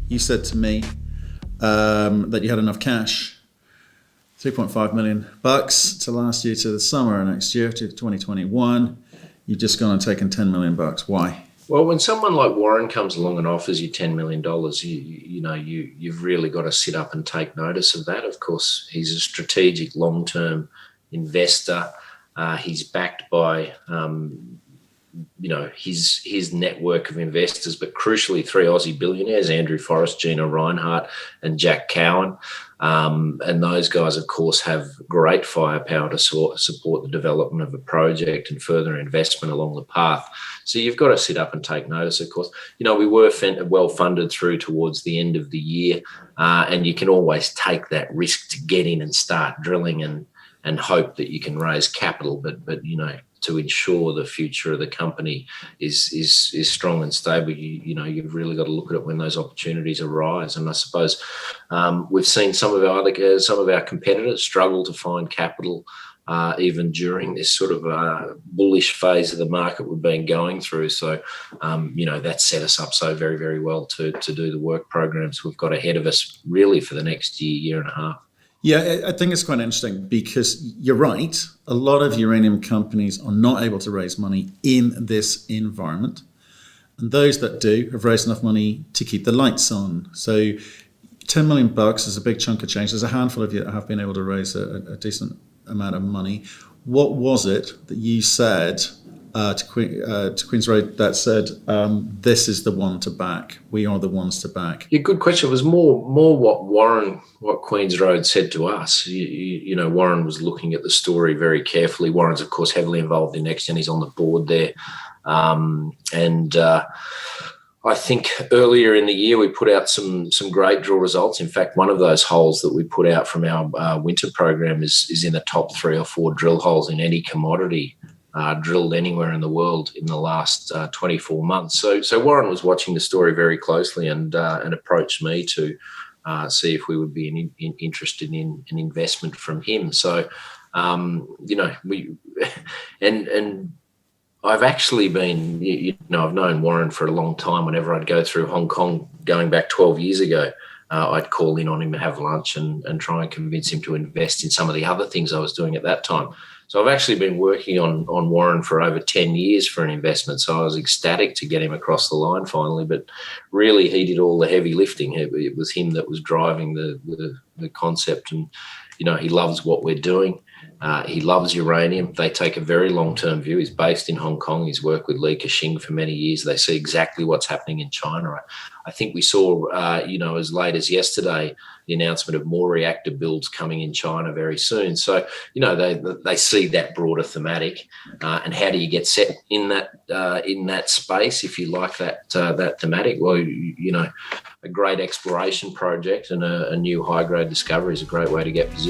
you said to me that you had enough cash, $3.5 million to last you to the summer next year, to 2021. You've just gone and taken $10 million. Why? Well, when someone like Warren comes along and offers you $10 million, you've really got to sit up and take notice of that. Of course, he's a strategic long-term investor. He's backed by, his network of investors, but crucially 3 Aussie billionaires, Andrew Forrest, Gina Reinhart and Jack Cowan. And those guys, of course, have great firepower to support the development of a project and further investment along the path. So you've got to sit up and take notice, of course. We were well funded through towards the end of the year, and you can always take that risk to get in and start drilling and hope that you can raise capital. But to ensure the future of the company is strong and stable, you've really got to look at it when those opportunities arise. And I suppose we've seen some of our competitors struggle to find capital even during this sort of bullish phase of the market we've been going through. So that set us up so very, very well to do the work programs we've got ahead of us really for the next year and a half. Yeah, I think it's quite interesting because you're right. A lot of uranium companies are not able to raise money in this environment. And those that do have raised enough money to keep the lights on. So $10 million is a big chunk of change. There's a handful of you that have been able to raise a decent amount of money. What was it that you said to Queen's Road that said, this is the one to back? We are the ones to back. Yeah, good question. It was more what Queen's Road said to us. Warren was looking at the story very carefully. Warren's, of course, heavily involved in NextGen. He's on the board there. I think earlier in the year we put out some great drill results. In fact, one of those holes that we put out from our winter program is in the top 3 or 4 drill holes in any commodity drilled anywhere in the world in the last 24 months. So Warren was watching the story very closely and approached me to see if we would be interested in an investment from him. So, I've actually been, I've known Warren for a long time. Whenever I'd go through Hong Kong, going back 12 years ago, I'd call in on him and have lunch and try and convince him to invest in some of the other things I was doing at that time. So I've actually been working on Warren for over 10 years for an investment. So I was ecstatic to get him across the line finally, but really he did all the heavy lifting. It was him that was driving the concept, and, he loves what we're doing. He loves uranium. They take a very long-term view. He's based in Hong Kong. He's worked with Li Ka-shing for many years. They see exactly what's happening in China. I think we saw, as late as yesterday, the announcement of more reactor builds coming in China very soon. So, they see that broader thematic. And how do you get set in that space if you like that thematic? Well, a great exploration project and a new high-grade discovery is a great way to get positioned.